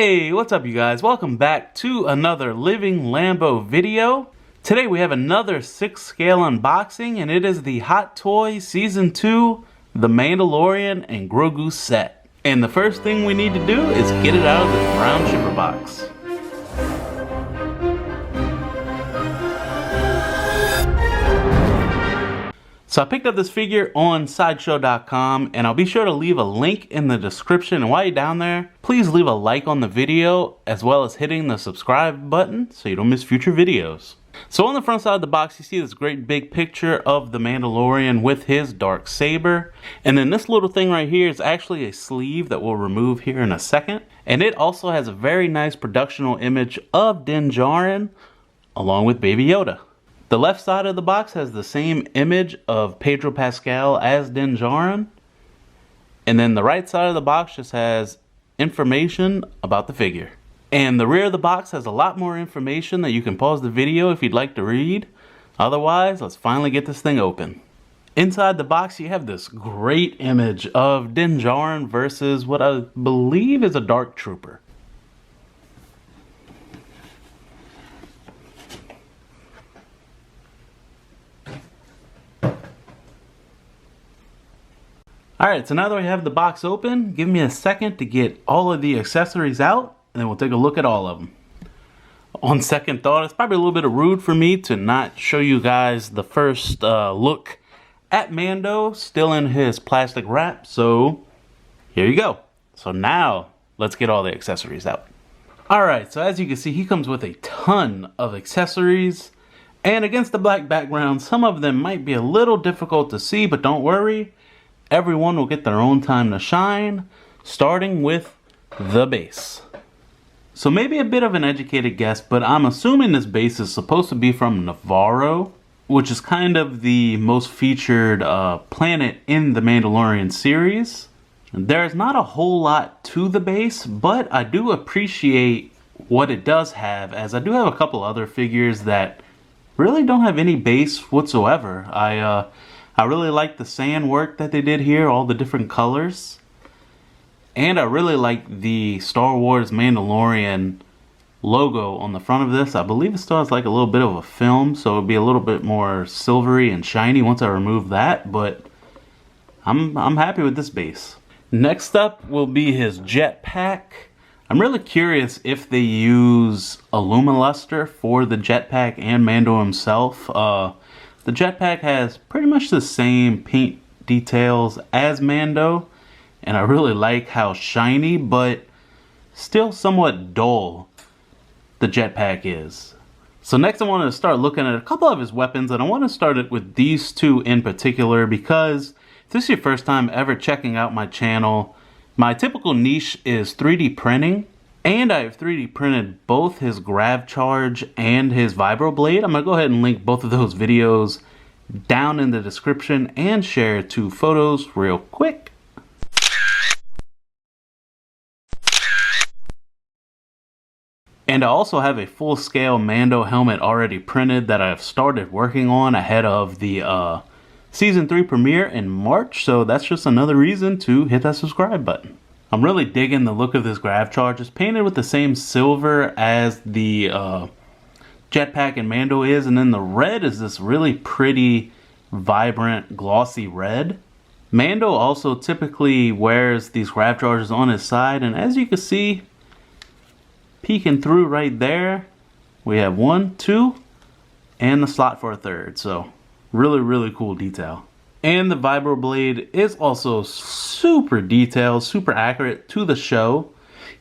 Hey, what's up you guys? Welcome back to another Living Lambeaux video. Today we have another 6 scale unboxing, and it is the Hot Toys Season 2, The Mandalorian and Grogu set. And the first thing we need to do is get it out of this brown shipper box. So I picked up this figure on sideshow.com, and I'll be sure to leave a link in the description. And while you're down there, please leave a like on the video as well as hitting the subscribe button so you don't miss future videos. So on the front side of the box, you see this great big picture of the Mandalorian with his dark saber. And then this little thing right here is actually a sleeve that we'll remove here in a second. And it also has a very nice productional image of Din Djarin along with Baby Yoda. The left side of the box has the same image of Pedro Pascal as Din Djarin. And then the right side of the box just has information about the figure. And the rear of the box has a lot more information that you can pause the video if you'd like to read. Otherwise, let's finally get this thing open. Inside the box, you have this great image of Din Djarin versus what I believe is a Dark Trooper. Alright, so now that we have the box open, give me a second to get all of the accessories out, and then we'll take a look at all of them. On second thought, it's probably a little bit rude for me to not show you guys the first look at Mando, still in his plastic wrap, so here you go. So now, let's get all the accessories out. Alright, so as you can see, he comes with a ton of accessories, and against the black background, some of them might be a little difficult to see, but don't worry. Everyone will get their own time to shine, starting with the base. So maybe a bit of an educated guess, but I'm assuming this base is supposed to be from Navarro, which is kind of the most featured planet in the Mandalorian series. There's not a whole lot to the base, but I do appreciate what it does have, as I do have a couple other figures that really don't have any base whatsoever. I really like the sand work that they did here, all the different colors. And I really like the Star Wars Mandalorian logo on the front of this. I believe it still has like a little bit of a film, so it'll be a little bit more silvery and shiny once I remove that, but I'm happy with this base. Next up will be his jetpack. I'm really curious if they use Alumiluster for the jetpack and Mando himself. The jetpack has pretty much the same paint details as Mando, and I really like how shiny but still somewhat dull the jetpack is. So next I want to start looking at a couple of his weapons, and I want to start it with these two in particular because if this is your first time ever checking out my channel, my typical niche is 3D printing. And I have 3D printed both his Grav Charge and his Vibroblade. I'm going to go ahead and link both of those videos down in the description and share 2 photos real quick. And I also have a full-scale Mando helmet already printed that I've started working on ahead of the Season 3 premiere in March. So that's just another reason to hit that subscribe button. I'm really digging the look of this Grav Charge. It's painted with the same silver as the jetpack and Mando is, and then the red is this really pretty, vibrant, glossy red. Mando also typically wears these Grav Charges on his side, and as you can see, peeking through right there, we have 1, 2, and the slot for a 3rd. So really, really cool detail. And the Vibroblade is also super detailed, super accurate to the show.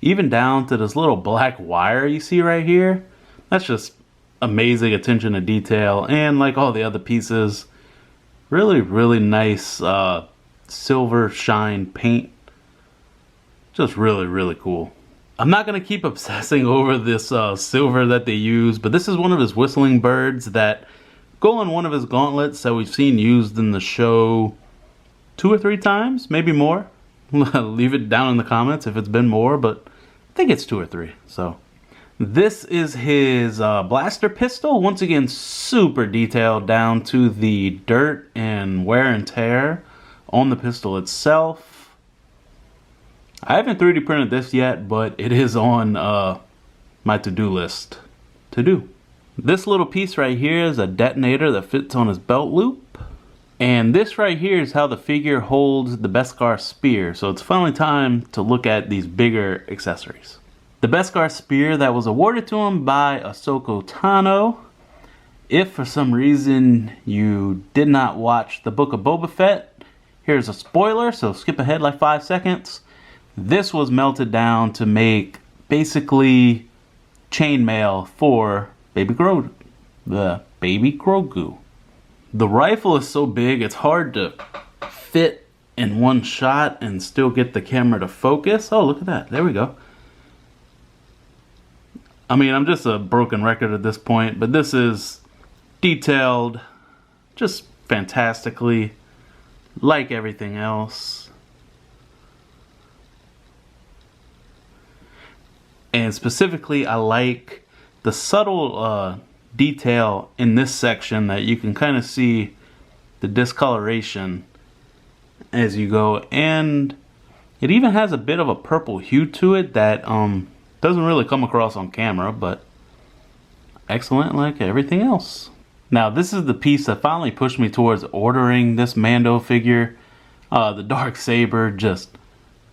Even down to this little black wire you see right here. That's just amazing attention to detail. And like all the other pieces, really, really nice silver shine paint. Just really, really cool. I'm not going to keep obsessing over this silver that they use, but this is one of his whistling birds that go on one of his gauntlets that we've seen used in the show 2 or 3 times, maybe more. Leave it down in the comments if it's been more, but I think it's 2 or 3. So this is his blaster pistol. Once again, super detailed down to the dirt and wear and tear on the pistol itself. I haven't 3D printed this yet, but it is on my to-do list to do. This little piece right here is a detonator that fits on his belt loop. And this right here is how the figure holds the Beskar spear. So it's finally time to look at these bigger accessories. The Beskar spear that was awarded to him by Ahsoka Tano. If for some reason you did not watch the Book of Boba Fett, here's a spoiler, so skip ahead like 5 seconds. This was melted down to make basically chainmail for Baby Grogu. The rifle is so big it's hard to fit in one shot and still get the camera to focus. Oh, look at that. There we go. I mean, I'm just a broken record at this point, but this is detailed just fantastically, like everything else. And specifically, I like the subtle detail in this section that you can kind of see the discoloration as you go, and it even has a bit of a purple hue to it that doesn't really come across on camera, but excellent like everything else. Now this is the piece that finally pushed me towards ordering this Mando figure. The Darksaber, just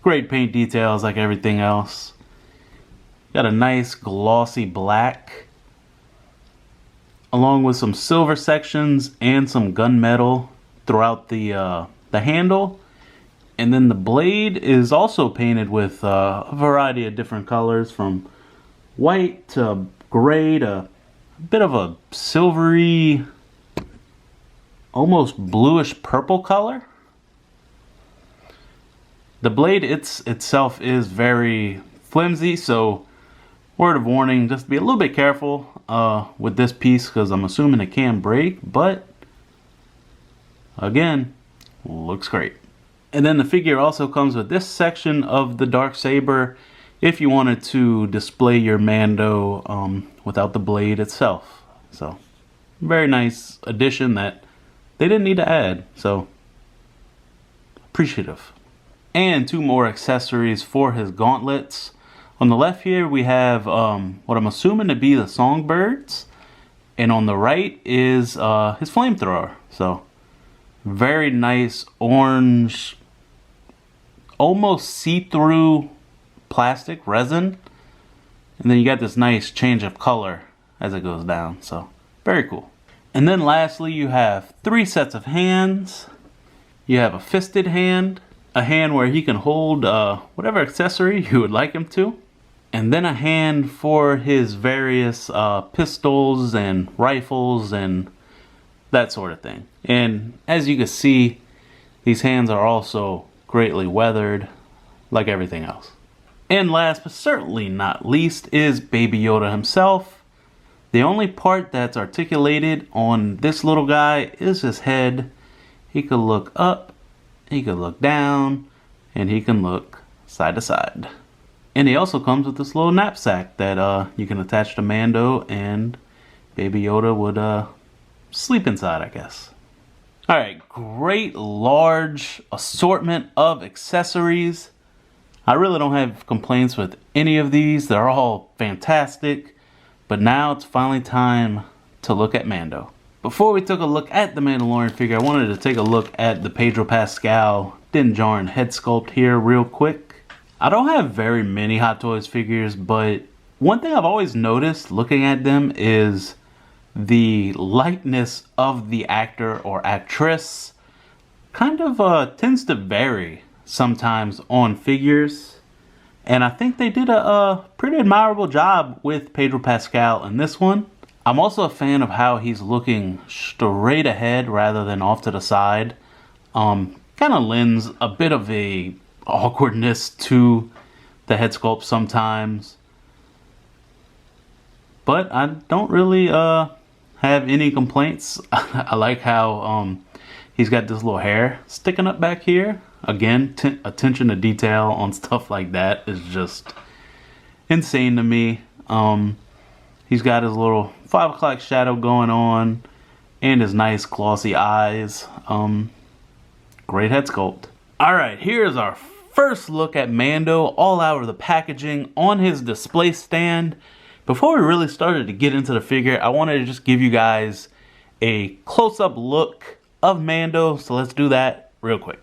great paint details like everything else. Got a nice glossy black along with some silver sections and some gunmetal throughout the handle. And then the blade is also painted with a variety of different colors, from white to gray to a bit of a silvery, almost bluish purple color. The blade itself is very flimsy, so word of warning, just be a little bit careful with this piece, because I'm assuming it can break, but again, looks great. And then the figure also comes with this section of the Darksaber if you wanted to display your Mando without the blade itself. So, very nice addition that they didn't need to add, so appreciative. And 2 more accessories for his gauntlets. On the left here we have what I'm assuming to be the songbirds, and on the right is his flamethrower. So very nice orange, almost see-through plastic resin, and then you got this nice change of color as it goes down, so very cool. And then lastly you have 3 sets of hands. You have a fisted hand, a hand where he can hold whatever accessory you would like him to, and then a hand for his various pistols and rifles and that sort of thing. And as you can see, these hands are also greatly weathered like everything else. And last but certainly not least is Baby Yoda himself. The only part that's articulated on this little guy is his head. He could look up, he could look down, and he can look side to side. And he also comes with this little knapsack that you can attach to Mando, and Baby Yoda would sleep inside, I guess. Alright, great large assortment of accessories. I really don't have complaints with any of these. They're all fantastic. But now it's finally time to look at Mando. Before we took a look at the Mandalorian figure, I wanted to take a look at the Pedro Pascal Din Djarin head sculpt here real quick. I don't have very many Hot Toys figures, but one thing I've always noticed looking at them is the likeness of the actor or actress kind of tends to vary sometimes on figures. And I think they did a pretty admirable job with Pedro Pascal in this one. I'm also a fan of how he's looking straight ahead rather than off to the side. Kind of lends a bit of a awkwardness to the head sculpt sometimes. But I don't really have any complaints. I like how he's got this little hair sticking up back here. Again, attention to detail on stuff like that is just insane to me. He's got his little 5 o'clock shadow going on and his nice glossy eyes. Great head sculpt. Alright, here's our first look at Mando all out of the packaging on his display stand. Before we really started to get into the figure, I wanted to just give you guys a close-up look of Mando, so let's do that real quick.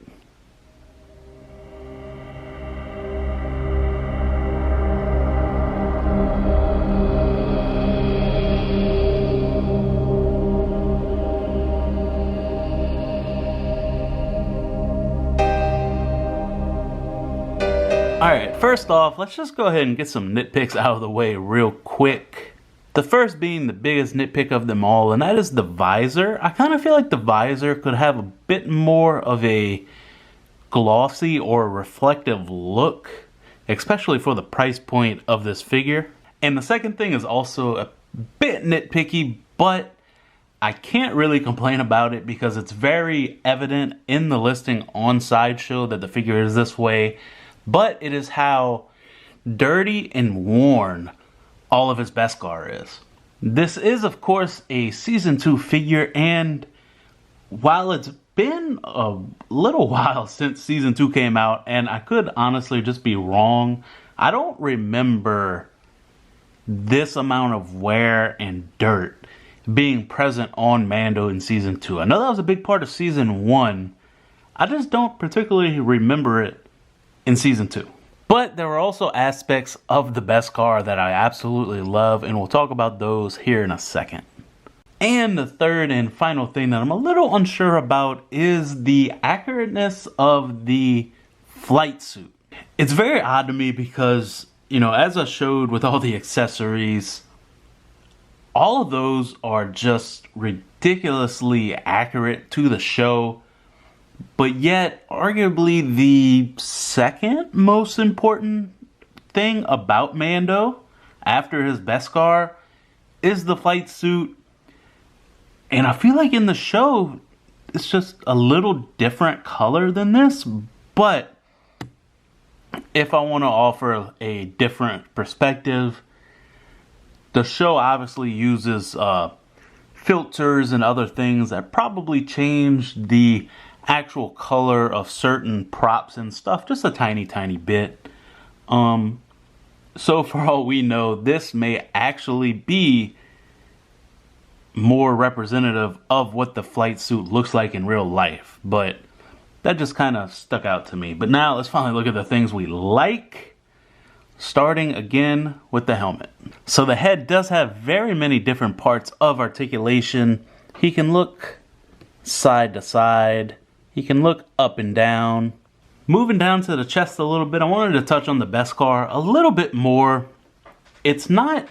Alright, first off, let's just go ahead and get some nitpicks out of the way real quick. The first being the biggest nitpick of them all, and that is the visor. I kind of feel like the visor could have a bit more of a glossy or reflective look, especially for the price point of this figure. And the second thing is also a bit nitpicky, but I can't really complain about it because it's very evident in the listing on Sideshow that the figure is this way. But it is how dirty and worn all of his Beskar is. This is, of course, a Season 2 figure, and while it's been a little while since Season 2 came out, and I could honestly just be wrong, I don't remember this amount of wear and dirt being present on Mando in Season 2. I know that was a big part of Season 1. I just don't particularly remember it in Season 2. But there were also aspects of the Beskar that I absolutely love, and we'll talk about those here in a second. And the third and final thing that I'm a little unsure about is the accurateness of the flight suit. It's very odd to me because, you know, as I showed with all the accessories, all of those are just ridiculously accurate to the show. But yet, arguably the second most important thing about Mando, after his Beskar, is the flight suit. And I feel like in the show, it's just a little different color than this. But if I want to offer a different perspective, the show obviously uses filters and other things that probably change the actual color of certain props and stuff just a tiny bit. So for all we know, this may actually be more representative of what the flight suit looks like in real life, but that just kind of stuck out to me. But now let's finally look at the things we like, starting again with the helmet. So the head does have very many different parts of articulation. He can look side to side. He can look up and down. Moving down to the chest a little bit, I wanted to touch on the Beskar a little bit more. It's not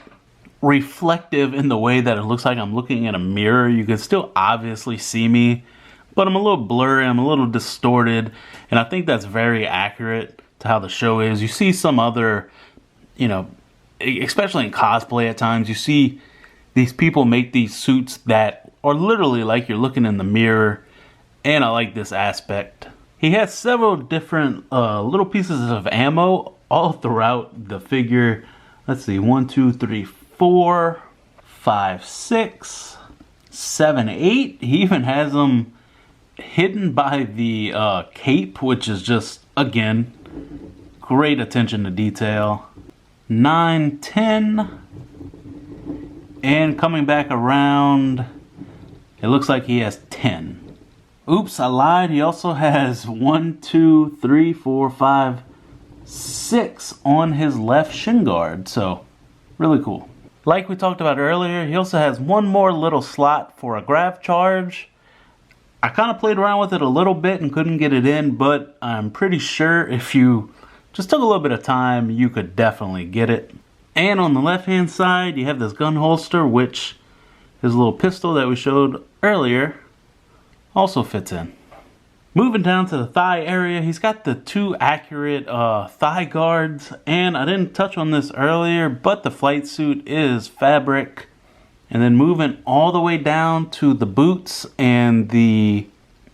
reflective in the way that it looks like I'm looking in a mirror. You can still obviously see me, but I'm a little blurry, I'm a little distorted, and I think that's very accurate to how the show is. You see some other, you know, especially in cosplay at times, you see these people make these suits that are literally like you're looking in the mirror. And I like this aspect. He has several different little pieces of ammo all throughout the figure. Let's see, 1, 2, 3, 4, 5, 6, 7, 8. He even has them hidden by the cape, which is just, again, great attention to detail. 9, 10. And coming back around, it looks like he has 10. Oops, I lied. He also has 1, 2, 3, 4, 5, 6 on his left shin guard. So, really cool. Like we talked about earlier, he also has one more little slot for a grav charge. I kind of played around with it a little bit and couldn't get it in, but I'm pretty sure if you just took a little bit of time, you could definitely get it. And on the left-hand side, you have this gun holster, which his little pistol that we showed earlier also fits in. Moving down to the thigh area, he's got the 2 accurate thigh guards, and I didn't touch on this earlier, but the flight suit is fabric. And then moving all the way down to the boots and the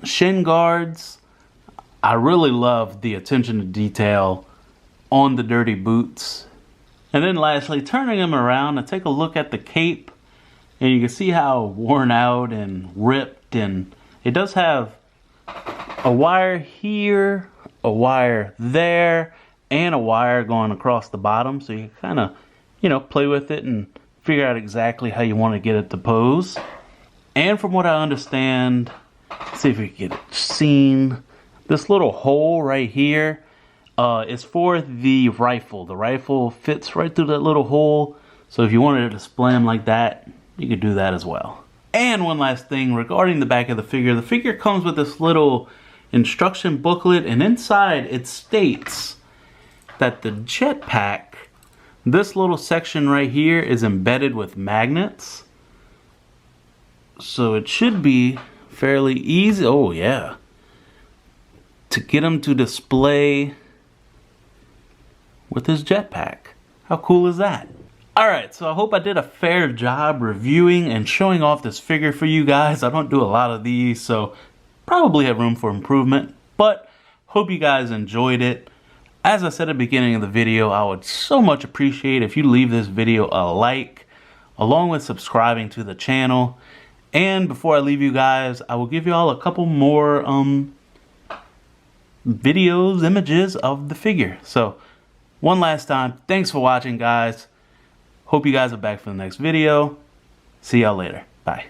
shin guards, I really love the attention to detail on the dirty boots. And then lastly, turning him around and take a look at the cape, and you can see how worn out and ripped, and it does have a wire here a wire there and a wire going across the bottom, so you kind of, you know, play with it and figure out exactly how you want to get it to pose. And from what I understand, let's see if we can get it seen, this little hole right here is for the rifle. The rifle fits right through that little hole, so if you wanted to display them like that, you could do that as well. And one last thing regarding the back of the figure comes with this little instruction booklet, and inside it states that the jetpack, this little section right here, is embedded with magnets. So it should be fairly easy, oh yeah, to get him to display with his jetpack. How cool is that? Alright, so I hope I did a fair job reviewing and showing off this figure for you guys. I don't do a lot of these, so probably have room for improvement, but hope you guys enjoyed it. As I said at the beginning of the video, I would so much appreciate if you leave this video a like, along with subscribing to the channel. And before I leave you guys, I will give you all a couple more videos, images of the figure. So, one last time, thanks for watching, guys. Hope you guys are back for the next video. See y'all later. Bye.